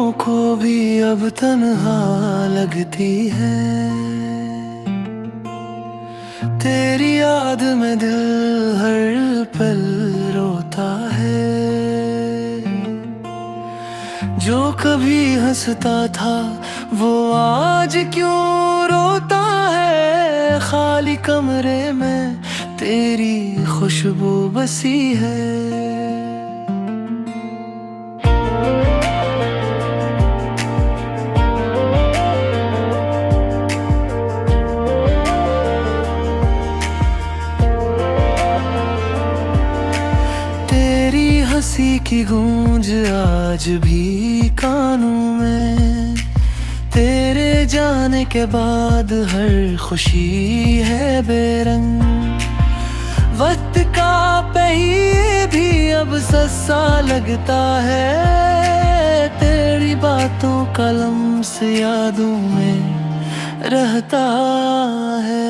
नीरों को भी अब तन्हा लगती है। तेरी याद में दिल हर पल रोता है। जो कभी हंसता था वो आज क्यों रोता है। खाली कमरे में तेरी खुशबू बसी है। हंसी की गूंज आज भी कानों में। तेरे जाने के बाद हर खुशी है बेरंग। वक्त का पहिए भी अब सस्ता लगता है। तेरी बातों का लम्स यादों में रहता है।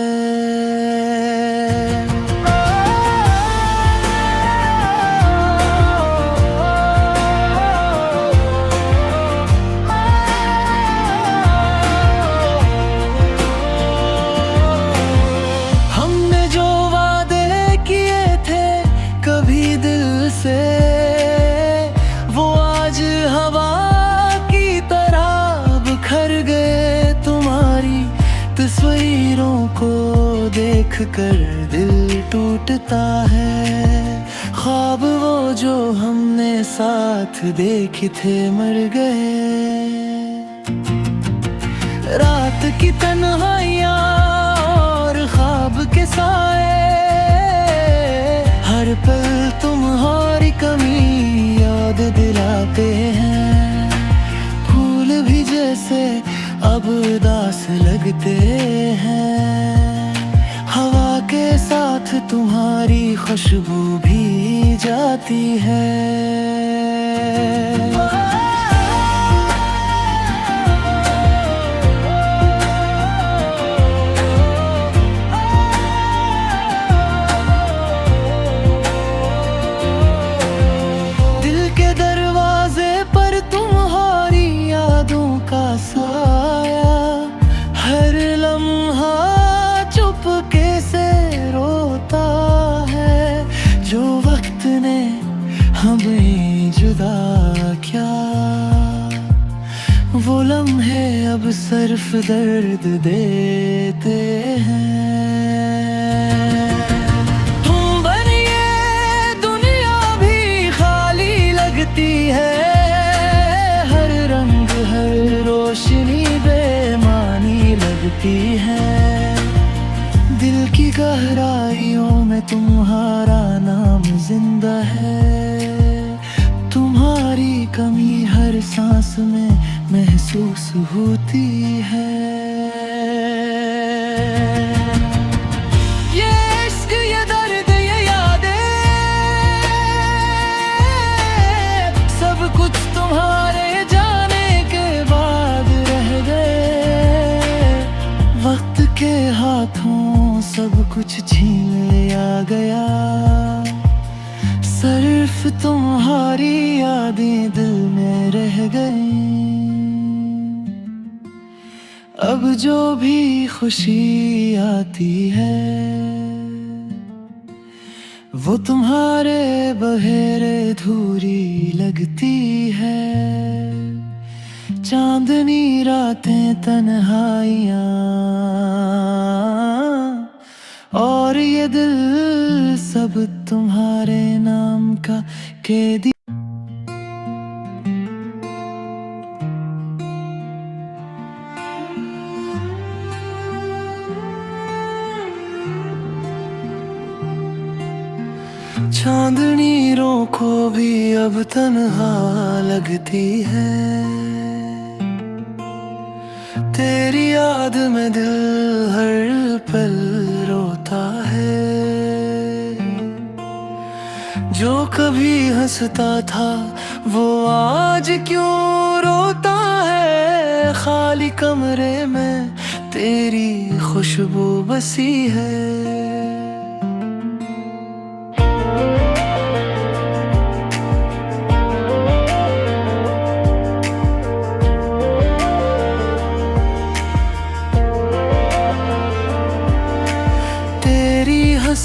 वो आज हवा की तरह बिखर गए। तुम्हारी तस्वीरों को देखकर दिल टूटता है। ख्वाब वो जो हमने साथ देखे थे मर गए। रात की तन्हाइयाँ और ख्वाब के साए हर पल तुम्हारी कमी याद दिलाते हैं। फूल भी जैसे अब उदास लगते हैं। हवा के साथ तुम्हारी खुशबू भी जाती है। हर लम्हा चुपके से रोता है। जो वक्त ने हमें जुदा किया वो लम्हे अब सिर्फ दर्द देते हैं। तुम बनिए दुनिया भी खाली लगती है। हर रंग हर रोशनी बेमानी लगती है। दिल की गहराइयों में तुम्हारा नाम जिंदा है। तुम्हारी कमी हर सांस में महसूस होती है। ये इश्क ये दर्द ये यादें सब कुछ तुम्हारे के हाथों सब कुछ छीन लिया गया। सिर्फ तुम्हारी यादें दिल में रह गई। अब जो भी खुशी आती है वो तुम्हारे बहेरे धूरी लगती है। चांदनी रातें तन्हाइयाँ और ये दिल सब तुम्हारे नाम का कैदी। चांदनी नीरों को भी अब तन्हा लगती है। तेरी याद में दिल हर पल रोता है। जो कभी हंसता था वो आज क्यों रोता है। खाली कमरे में तेरी खुशबू बसी है।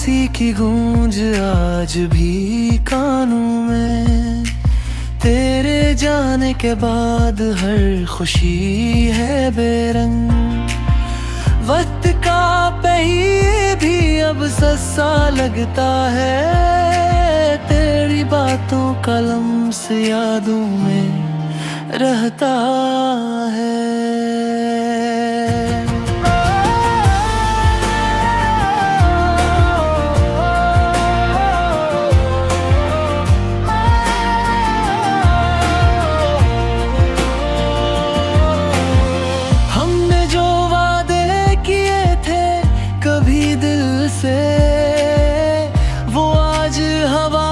हंसी की गूंज आज भी कानों में, तेरे जाने के बाद हर खुशी है बेरंग। वक्त का पहिए भी अब सस्ता लगता है, तेरी बातों का लम्स यादों में रहता है। हमने जो वादे किए थे कभी दिल से, वो आज हवा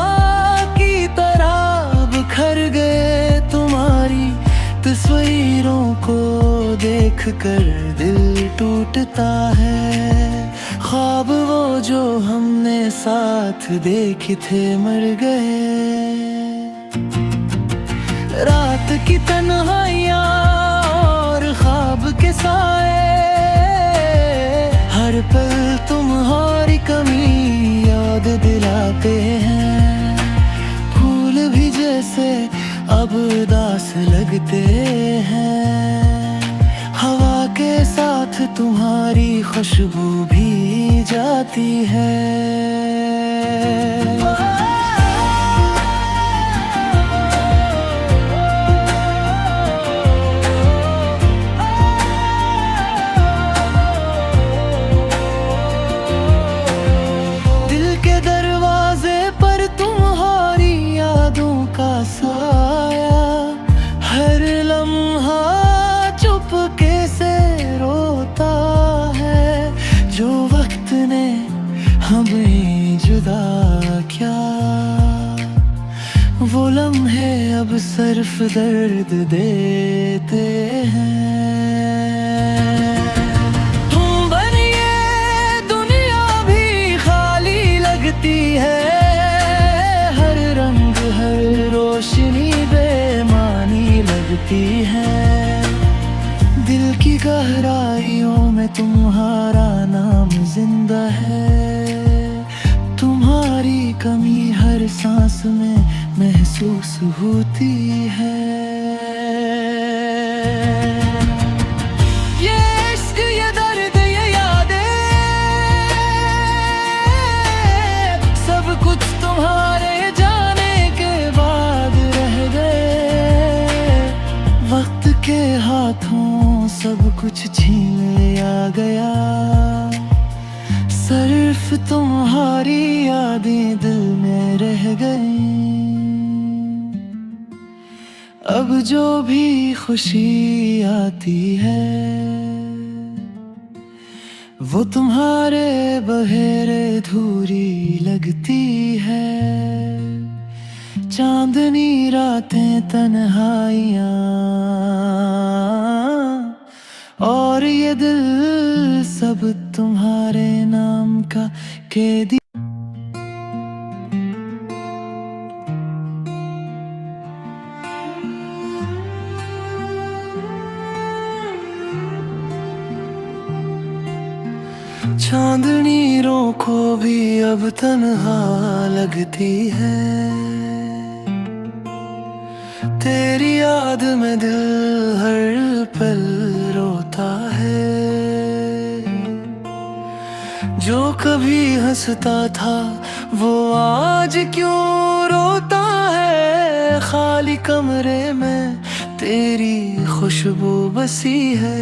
की तरह बिखर गए। तुम्हारी तस्वीरों को देख कर दिल टूटता है। ख्वाब वो जो हमने साथ देखे थे मर गए। रात की तन्हाइयाँ और ख्वाब के साए, हर पल तुम्हारी कमी याद दिलाते हैं। फूल भी जैसे अब उदास लगते हैं, हवा के साथ तुम्हारी खुशबू भी जाती है। दिल के दरवाजे पर तुम्हारी यादों का साया, हर लम्हा चुपके से रोता है। जो वक्त ने हमें जुदा किया, वो लम्हे अब सिर्फ दर्द देते हैं। तुम बनिए दुनिया भी खाली लगती है, हर रंग हर रोशनी बेमानी लगती है। दिल की गहराइयों में तुम्हारा नाम जिंदा है, तुम्हारी कमी हर सांस में महसूस होती है। ये इश्क ये दर्द ये यादें, सब कुछ तुम्हारे जाने के बाद रह गए। वक्त के हाथों सब कुछ छीन लिया गया, सिर्फ तुम्हारी यादें दिल में रह गई। अब जो भी खुशी आती है, वो तुम्हारे बहेरे धूरी लगती है। चांदनी रातें तन्हाइयाँ और ये दिल सब तुम्हारे नाम का कैदी। चांदनी को भी अब तन्हा लगती है, तेरी याद में दिल हर पल रोता है। जो कभी हंसता था वो आज क्यों रोता है, खाली कमरे में तेरी खुशबू बसी है।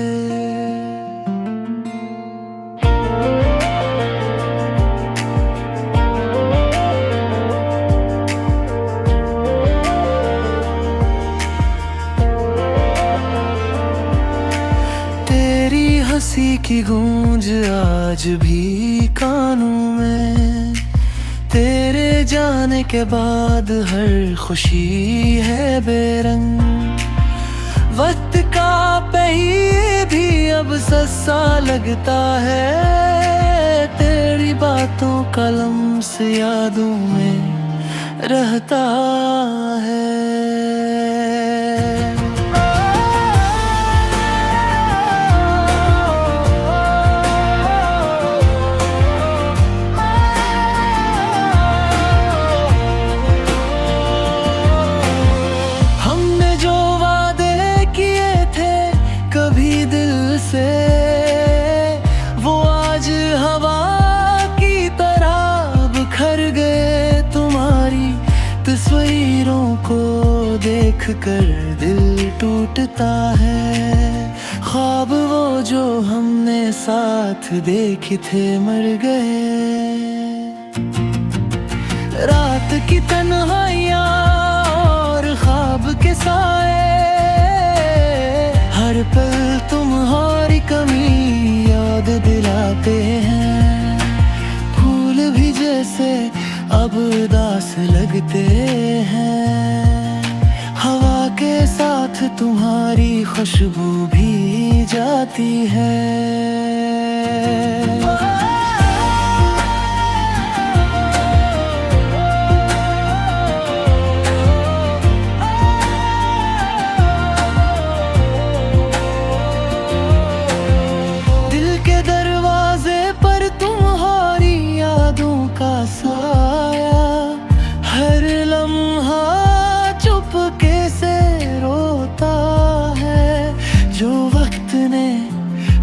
हंसी की गूंज आज भी कानों में, तेरे जाने के बाद हर खुशी है बेरंग। वक्त का पहिए भी अब सस्ता लगता है, तेरी बातों का लम्स यादों में रहता है। कर दिल टूटता है। ख्वाब वो जो हमने साथ देखे थे मर गए। रात की तन्हाइयाँ और ख्वाब के साए, हर पल तुम्हारी कमी याद दिलाते हैं। फूल भी जैसे अब उदास लगते हैं, हवा के साथ तुम्हारी खुशबू भी जाती है।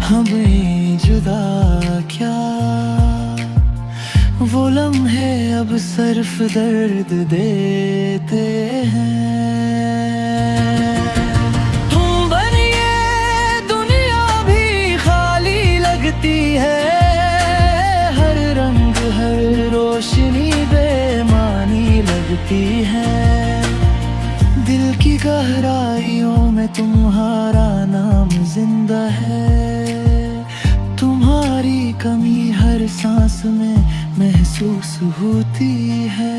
हमें जुदा क्या, वो लम्हे अब सिर्फ दर्द देते हैं। तुम बनिए दुनिया भी खाली लगती है, हर रंग हर रोशनी बेमानी लगती है। दिल की गहराइयों में तुम्हारा नाम जिंदा है, तुम्हारी कमी हर सांस में महसूस होती है।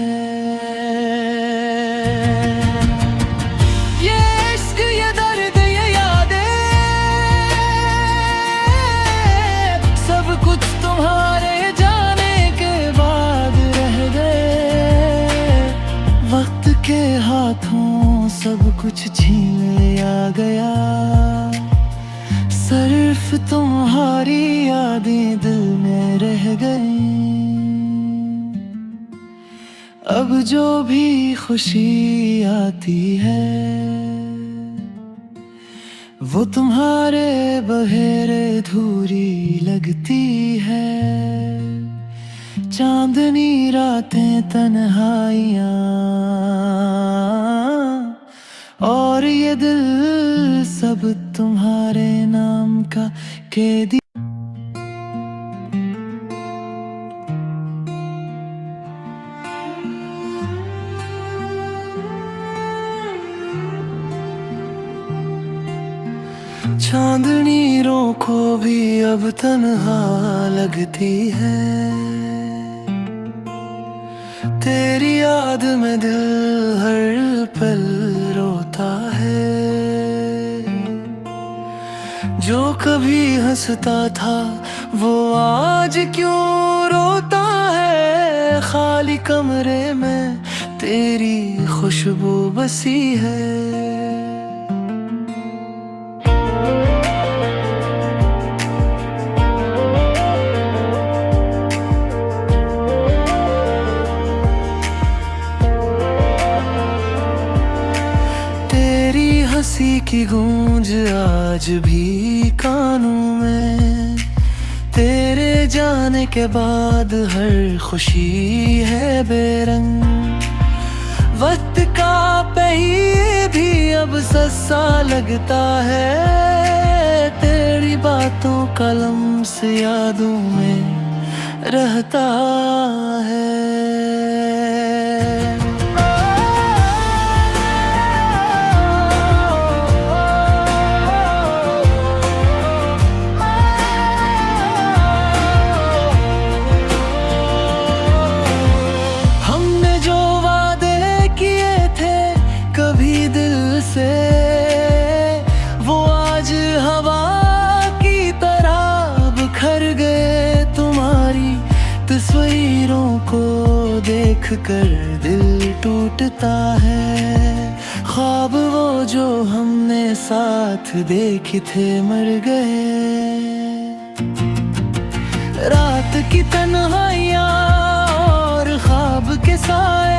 ये इश्क ये दर्द ये यादें, सब कुछ तुम्हारे जाने के बाद रह गए। वक्त के हाथों सब कुछ छीन लिया गया, सिर्फ तुम्हारी यादें दिल में रह गई। अब जो भी खुशी आती है, वो तुम्हारे बहेरे धूरी लगती है। चांदनी रातें तन्हाइयाँ और ये दिल सब तुम्हारे नाम का कैदी। चांदनी को भी अब तन्हा लगती है, तेरी याद में दिल हर पल रोता है। जो कभी हंसता था वो आज क्यों रोता है, खाली कमरे में तेरी खुशबू बसी है। हंसी की गूंज आज भी कानों में, तेरे जाने के बाद हर खुशी है बेरंग। वक्त का पहिए भी अब सस्ता लगता है, तेरी बातों का लम्स यादों में रहता है। वो आज हवा की तरह बिखर गए, तुम्हारी तस्वीरों को देखकर दिल टूटता है। ख्वाब वो जो हमने साथ देखे थे मर गए। रात की तन्हाइयाँ और ख्वाब के साए,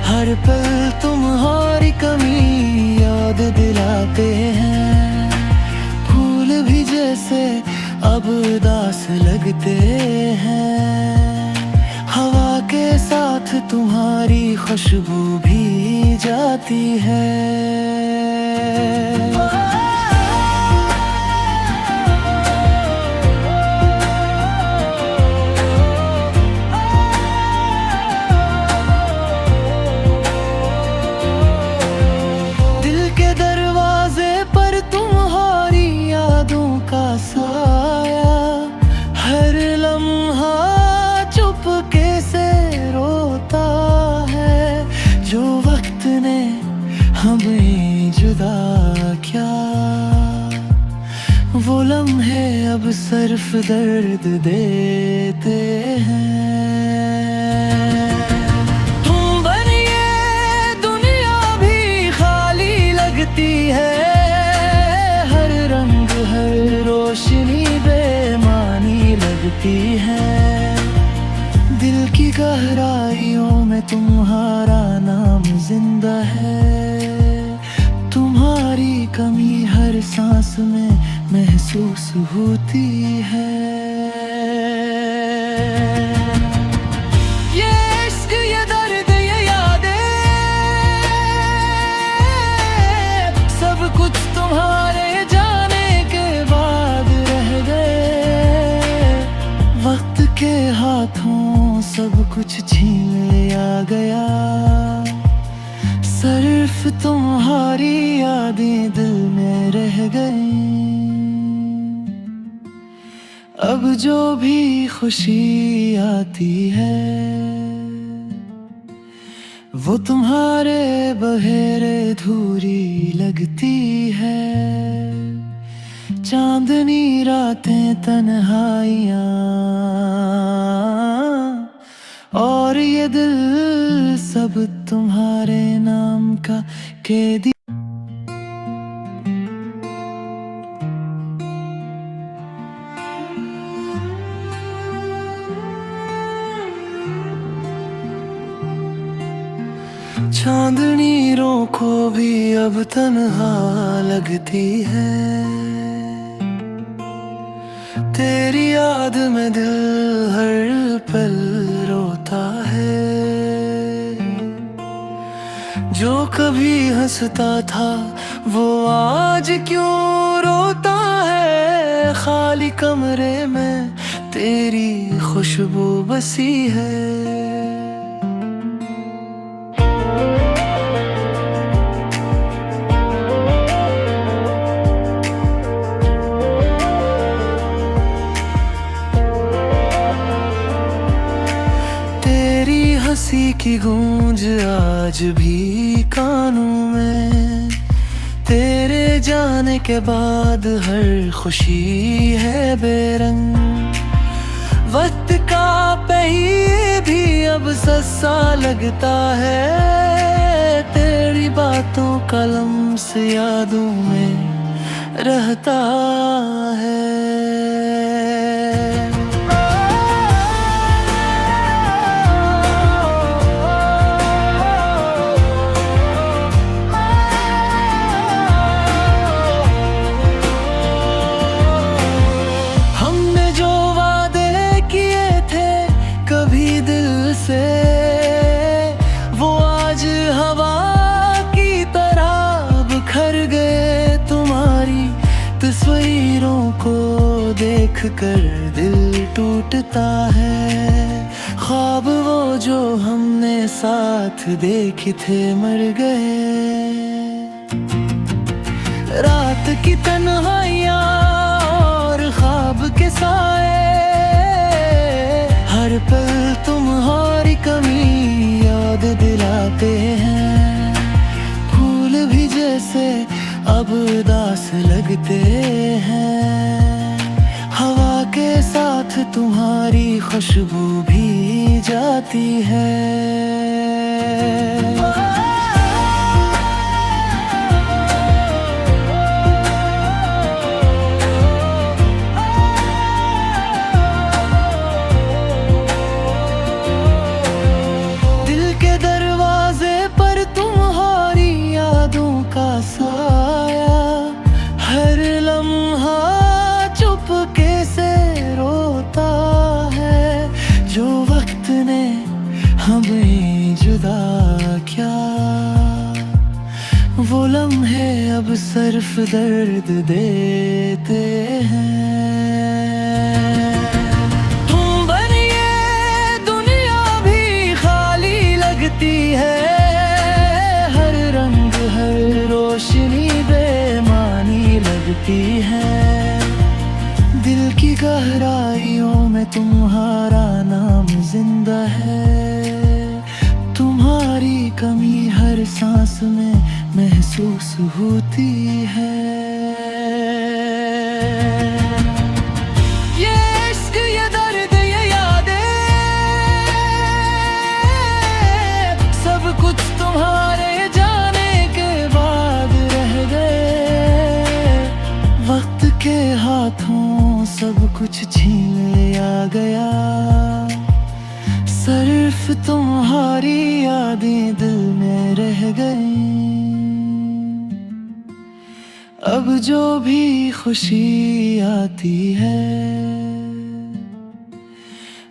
हर पल तुम्हारी कमी याद दिलाते हैं। फूल भी जैसे अब उदास लगते हैं, हवा के साथ तुम्हारी खुशबू भी जाती है। दिल के दरवाजे पर तुम्हारी यादों का साया, हर लम्हा चुपके से रोता है। जो वक्त ने हमें जुदा किया, वो लम्हे अब सिर्फ दर्द देते हैं। तुम बनिए दुनिया भी खाली लगती है, हर रंग हर रोशनी बेमानी लगती है। दिल की गहराइयों में तुम्हारा नाम जिंदा है, तुम्हारी कमी हर सांस में महसूस होती है। ये इश्क, ये दर्द, ये यादें, सब कुछ तुम्हारे जाने के बाद रह गए। वक्त के हाथों सब कुछ छीन लिया गया, सिर्फ तुम्हारी यादें दिल में रह गई। अब जो भी खुशी आती है, वो तुम्हारे बहेरे धूरी लगती है। चांदनी रातें, तन्हाइयाँ, और ये दिल सब तुम्हारे नाम का कैदी। चांदनी रों को भी अब तन्हा लगती है, तेरी याद में दिल हर पल रोता है। जो कभी हंसता था वो आज क्यों रोता है, खाली कमरे में तेरी खुशबू बसी है। हंसी की गूंज आज भी कानों में, तेरे जाने के बाद हर खुशी है बेरंग। वक्त का पहिए भी अब सस्ता लगता है, तेरी बातों का लम्स यादों में रहता है। वो आज हवा की तरह बिखर गए, तुम्हारी तस्वीरों को देखकर दिल टूटता है। ख्वाब वो जो हमने साथ देखे थे मर गए, रात की तन्हाइयाँ और ख्वाब के साए, हर पल तुम्हारी कमी याद दिलाते हैं। फूल भी जैसे अब उदास लगते हैं, हवा के साथ तुम्हारी खुशबू भी जाती है। हमें जुदा क्या दर्द देते हैं। तुम बनिए दुनिया भी खाली लगती है, हर रंग हर रोशनी बेमानी लगती है। दिल की गहराइयों में तुम्हारा नाम जिंदा है, तुम्हारी कमी हर सांस में महसूस होती है। ये इश्क ये दर्द ये यादें सब कुछ तुम्हारे जाने के बाद रह गए। वक्त के हाथों सब कुछ छीन लिया गया, सिर्फ तुम्हारी यादें दिल में रह गई। अब जो भी खुशी आती है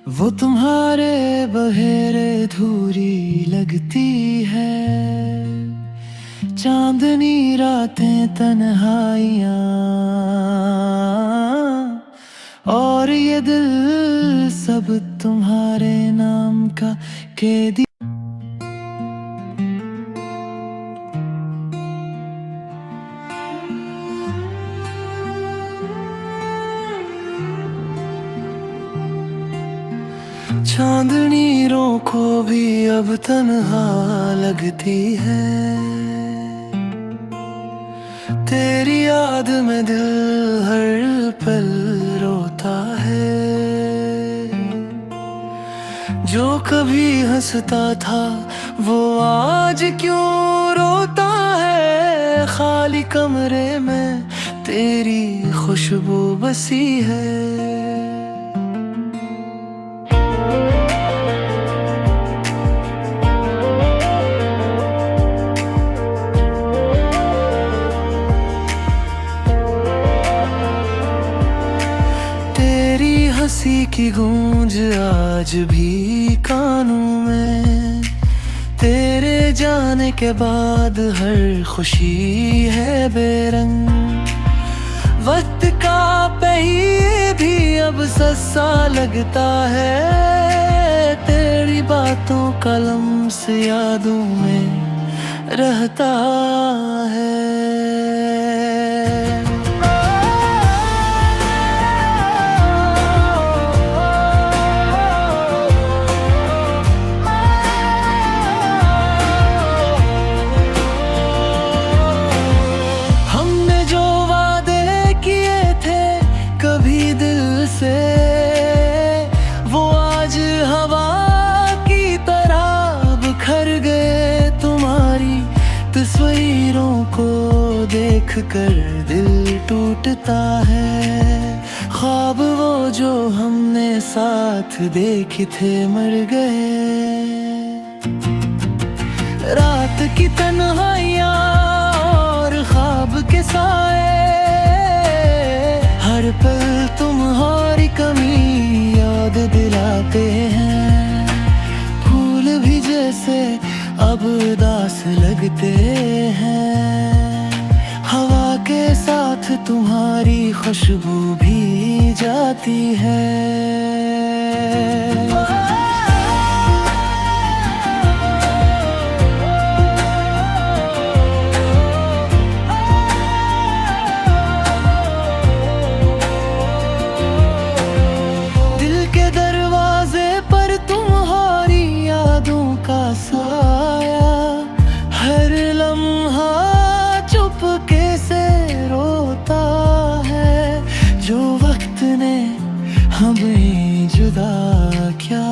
वो तुम्हारे बहेरे धूरी लगती है। चांदनी रातें तन्हाइयाँ और ये दिल सब तुम्हारे नाम का कैदी। चांदनी को भी अब तन्हा लगती है, तेरी याद में दिल हर पल रोता है। जो कभी हंसता था वो आज क्यों रोता है। खाली कमरे में तेरी खुशबू बसी है। हंसी की गूंज आज भी कानों में, तेरे जाने के बाद हर खुशी है बेरंग। वक्त का पहिए भी अब सस्ता लगता है, तेरी बातों का लम्स यादों में रहता है। वो आज हवा की तरह बिखर गए, तुम्हारी तस्वीरों को देखकर दिल टूटता है। ख्वाब वो जो हमने साथ देखे थे मर गए। रात की तन्हाइयाँ और ख्वाब के साए, हर पल तुम्हारी कमी याद दिलाते हैं। फूल भी जैसे अब उदास लगते हैं, हवा के साथ तुम्हारी खुशबू भी जाती है। साया हर लम्हा चुपके से रोता है। जो वक्त ने हमें जुदा किया,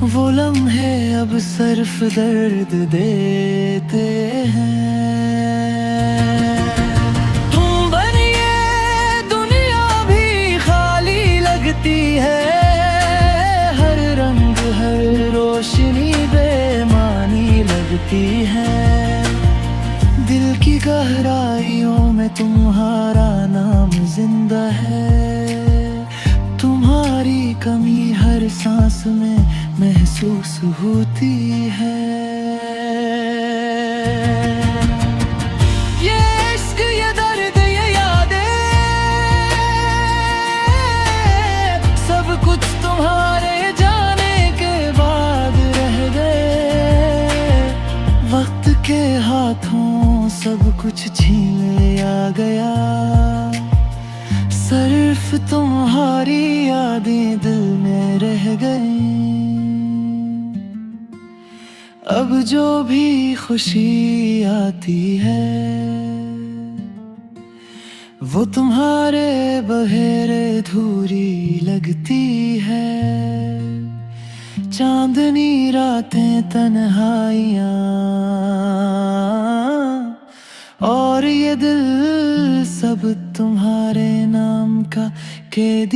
वो लम्हे अब सिर्फ दर्द देते हैं। तुम बनिए दुनिया भी खाली लगती है, हर रंग हर रोशनी बेमानी लगती है। दिल की गहराइयों में तुम्हारा नाम जिंदा है, तुम्हारी कमी हर सांस में महसूस होती है। सब कुछ छीन लिया गया। सिर्फ तुम्हारी यादें दिल में रह गई। अब जो भी खुशी आती है वो तुम्हारे बहेरे धूरी लगती है। चांदनी रातें तन्हाइयाँ और ये दिल सब तुम्हारे नाम का कैदी।